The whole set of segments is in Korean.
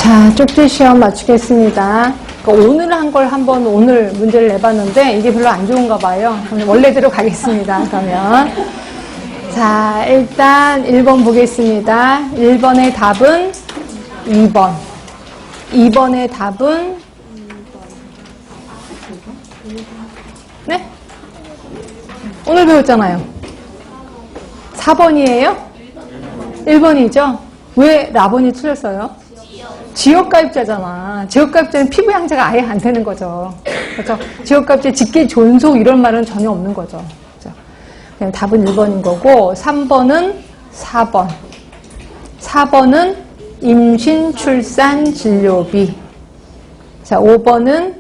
자, 쪽지 시험 마치겠습니다. 오늘 한 걸 한번 오늘 문제를 내봤는데 이게 별로 안 좋은가 봐요. 원래대로 가겠습니다. 그러면 자, 일단 1번 보겠습니다. 1번의 답은 2번. 2번의 답은 네? 오늘 배웠잖아요. 4번이에요? 1번이죠? 왜 라번이 틀렸어요? 지역가입자잖아. 지역가입자는 피부 양자가 아예 안 되는 거죠. 그렇죠? 지역가입자 직계 존속 이런 말은 전혀 없는 거죠. 그렇죠? 그냥 답은 1번인 거고 3번은 4번. 4번은 임신, 출산, 진료비. 자, 5번은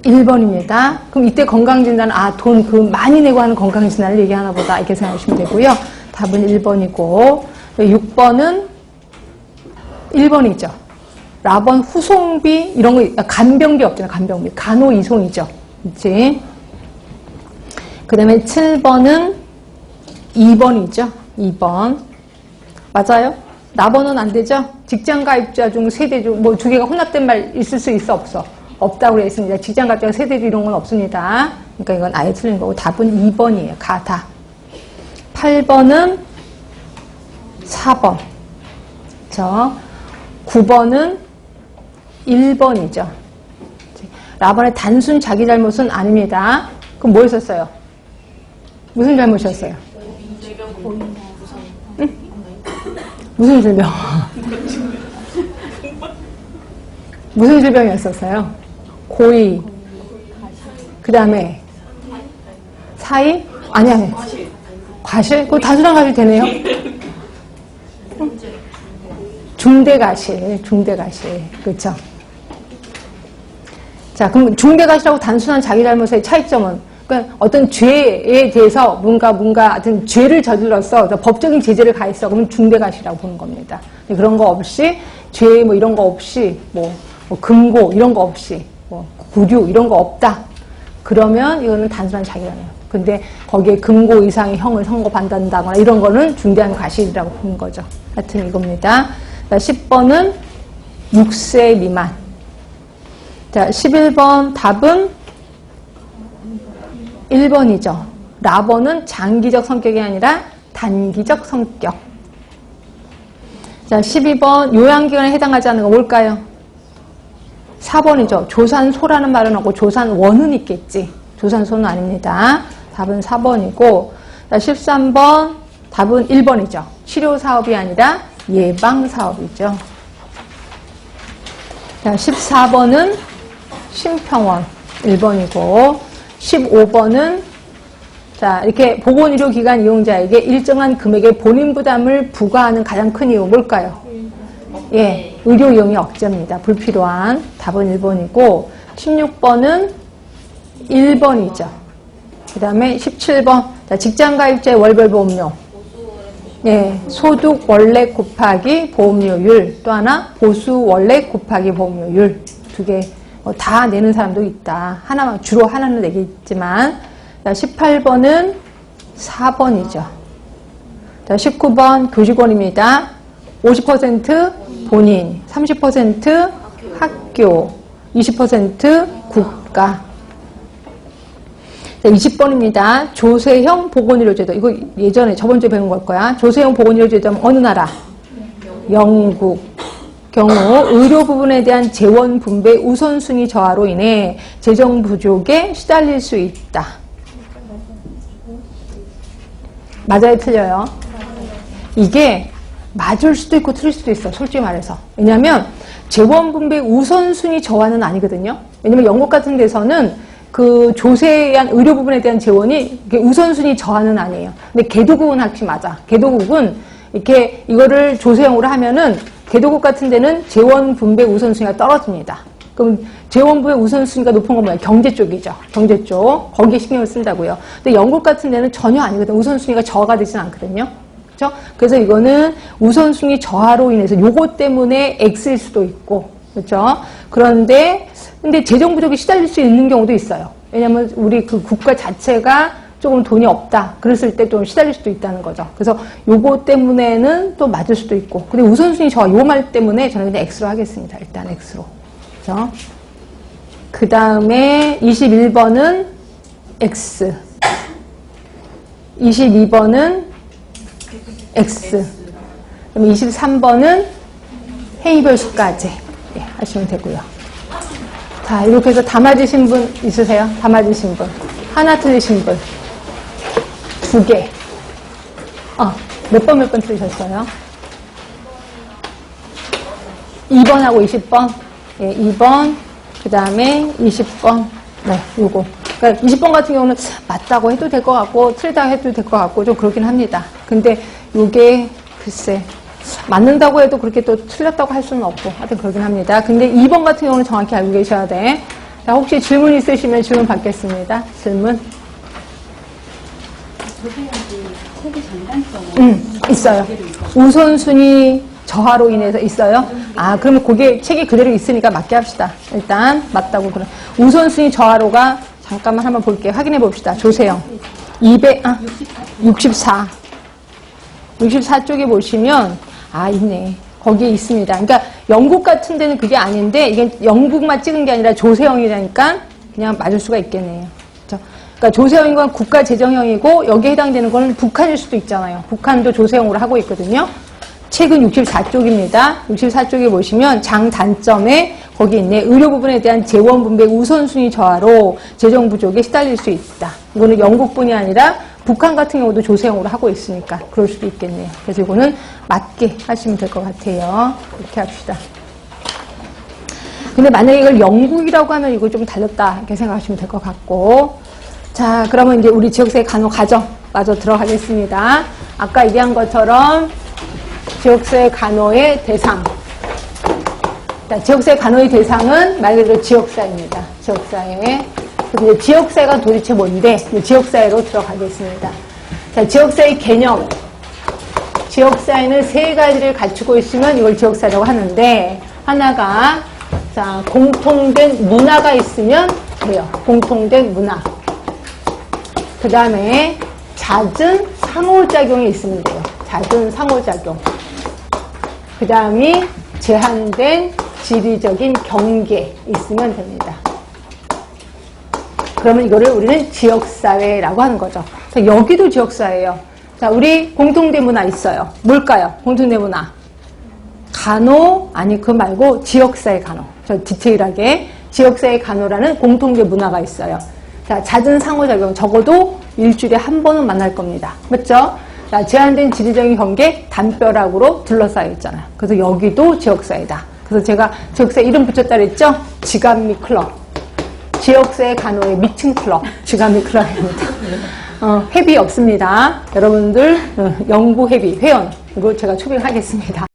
1번입니다. 그럼 이때 건강진단은 돈 많이 내고 하는 건강진단을 얘기하나 보다 이렇게 생각하시면 되고요. 답은 1번이고 6번은 1번이죠. 라번 후송비 이런 거 간병비 없잖아요. 간병비. 간호이송이죠. 그렇지? 그 다음에 7번은 2번이죠. 2번. 맞아요? 라번은 안 되죠? 직장가입자 중 세대주 뭐 두 개가 혼합된 말 있을 수 있어 없어? 없다고 그랬습니다. 직장가입자 세대주 이런 건 없습니다. 그러니까 이건 아예 틀린 거고 답은 2번이에요. 가다. 8번은 4번. 그렇죠? 9번은 1번이죠. 라번의 단순 자기 잘못은 아닙니다. 그럼 뭐 했었어요? 무슨 잘못이었어요? 응? 무슨 질병? 무슨 질병이었었어요? 고의. 그 다음에 사의? 아니. 과실? 그거 단순한 과실 되네요? 중대가실. 그렇죠? 자, 그럼 중대가실하고 단순한 자기 잘못의 차이점은 그러니까 어떤 죄에 대해서 뭔가 어떤 죄를 저질렀어. 법적인 제재를 가했어. 그러면 중대가실이라고 보는 겁니다. 그런 거 없이 죄 뭐 이런 거 없이 뭐 금고 이런 거 없이 뭐 구류 이런 거 없다. 그러면 이거는 단순한 자기 잘못. 근데 거기에 금고 이상의 형을 선고받는다거나 이런 거는 중대한 과실이라고 보는 거죠. 하여튼 이겁니다. 자, 10번은 6세 미만. 자, 11번 답은 1번이죠. 라번은 장기적 성격이 아니라 단기적 성격. 자, 12번 요양기관에 해당하지 않는 거 뭘까요? 4번이죠. 조산소라는 말은 없고 조산원은 있겠지. 조산소는 아닙니다. 답은 4번이고 자, 13번 답은 1번이죠. 치료사업이 아니라 예방사업이죠. 자, 14번은 심평원 1번이고 15번은 자, 이렇게 보건의료기관 이용자에게 일정한 금액의 본인 부담을 부과하는 가장 큰 이유 뭘까요? 예, 의료 이용이 억제입니다. 불필요한 답은 1번이고 16번은 1번이죠. 그 다음에 17번 자, 직장가입자의 월별 보험료 예, 소득 원래 곱하기 보험료율 또 하나 보수 원래 곱하기 보험료율 두 개 다 내는 사람도 있다. 하나만 주로 하나는 내겠지만 자, 18번은 4번이죠. 자, 19번 교직원입니다. 50% 본인, 30% 학교, 20% 국가. 자, 20번입니다. 조세형 보건의료제도. 이거 예전에 저번 주에 배운 걸 거야. 조세형 보건의료제도는 어느 나라? 영국. 경우 의료 부분에 대한 재원 분배 우선순위 저하로 인해 재정 부족에 시달릴 수 있다. 맞아요, 틀려요? 이게 맞을 수도 있고 틀릴 수도 있어, 솔직히 말해서. 왜냐하면 재원 분배 우선순위 저하는 아니거든요. 왜냐면 영국 같은 데서는 그 조세에 대한 의료 부분에 대한 재원이 우선순위 저하는 아니에요. 근데 개도국은 확실히 맞아. 개도국은 이렇게 이거를 조세형으로 하면은 개도국 같은 데는 재원 분배 우선순위가 떨어집니다. 그럼 재원 분배 우선순위가 높은 건 뭐예요? 경제 쪽이죠. 경제 쪽. 거기에 신경을 쓴다고요. 근데 영국 같은 데는 전혀 아니거든. 우선순위가 저하가 되진 않거든요. 그렇죠? 그래서 이거는 우선순위 저하로 인해서 요거 때문에 X일 수도 있고, 그렇죠? 그런데 근데 재정 부족이 시달릴 수 있는 경우도 있어요. 왜냐하면 우리 그 국가 자체가 조금 돈이 없다. 그랬을 때 좀 시달릴 수도 있다는 거죠. 그래서 요거 때문에는 또 맞을 수도 있고. 근데 우선순위 저 요 말 때문에 저는 그냥 X로 하겠습니다. 일단 X로. 그죠? 그 다음에 21번은 X. 22번은 X. 그럼 23번은 해이별 수까지 하시면 되고요. 자, 이렇게 해서 다 맞으신 분 있으세요? 다 맞으신 분. 하나 틀리신 분. 2개. 몇 번 틀리셨어요? 2번하고 20번. 예, 2번. 그 다음에 20번. 네, 요거. 그러니까 20번 같은 경우는 맞다고 해도 될 것 같고, 틀리다고 해도 될 것 같고, 좀 그렇긴 합니다. 근데 요게, 글쎄, 맞는다고 해도 그렇게 또 틀렸다고 할 수는 없고, 하여튼 그러긴 합니다. 근데 2번 같은 경우는 정확히 알고 계셔야 돼. 자, 혹시 질문 있으시면 질문 받겠습니다. 질문. 세계 장단점은 있어요. 우선순위 저하로 인해서 있어요? 아, 그러면 그게 책이 그대로 있으니까 맞게 합시다. 일단, 맞다고 그래. 우선순위 저하로가, 잠깐만 한번 볼게요. 확인해 봅시다. 조세영. 64. 64쪽에 보시면, 있네. 거기에 있습니다. 그러니까 영국 같은 데는 그게 아닌데, 이게 영국만 찍은 게 아니라 조세형이라니까 그냥 맞을 수가 있겠네요. 그렇죠? 그러니까 조세형인 건 국가재정형이고, 여기에 해당되는 건 북한일 수도 있잖아요. 북한도 조세형으로 하고 있거든요. 책은 64쪽입니다. 64쪽에 보시면 장단점에 거기 있네. 의료 부분에 대한 재원 분배 우선순위 저하로 재정 부족에 시달릴 수 있다. 이거는 영국뿐이 아니라 북한 같은 경우도 조세형으로 하고 있으니까 그럴 수도 있겠네요. 그래서 이거는 맞게 하시면 될 것 같아요. 이렇게 합시다. 근데 만약에 이걸 영국이라고 하면 이거 좀 달렸다 이렇게 생각하시면 될 것 같고. 자, 그러면 이제 우리 지역사회 간호 과정 마저 들어가겠습니다. 아까 얘기한 것처럼 지역사회 간호의 대상. 자, 지역사회 간호의 대상은 말 그대로 지역사회입니다. 지역사회. 그래서 지역사회가 도대체 뭔데? 지역사회로 들어가겠습니다. 자, 지역사회 개념. 지역사회는 세 가지를 갖추고 있으면 이걸 지역사회라고 하는데, 하나가, 자, 공통된 문화가 있으면 돼요. 공통된 문화. 그 다음에 잦은 상호작용이 있으면 돼요. 잦은 상호작용. 그 다음이 제한된 지리적인 경계 있으면 됩니다. 그러면 이거를 우리는 지역사회라고 하는 거죠. 자, 여기도 지역사회예요. 자, 우리 공통된 문화 있어요. 뭘까요? 공통된 문화. 간호, 아니 그거 말고 지역사회 간호. 저 디테일하게 지역사회 간호라는 공통된 문화가 있어요. 자, 잦은 상호작용 적어도 일주일에 한 번은 만날 겁니다. 맞죠? 자, 제한된 지리적인 경계 담벼락으로 둘러싸여 있잖아요. 그래서 여기도 지역사회다. 그래서 제가 지역사회 이름 붙였다 그랬죠? 지간미 클럽. 지역사회 간호의 미친 클럽. 지간미 클럽입니다. 회비 없습니다. 여러분들 연구 회비, 회원 이거 제가 초빙하겠습니다.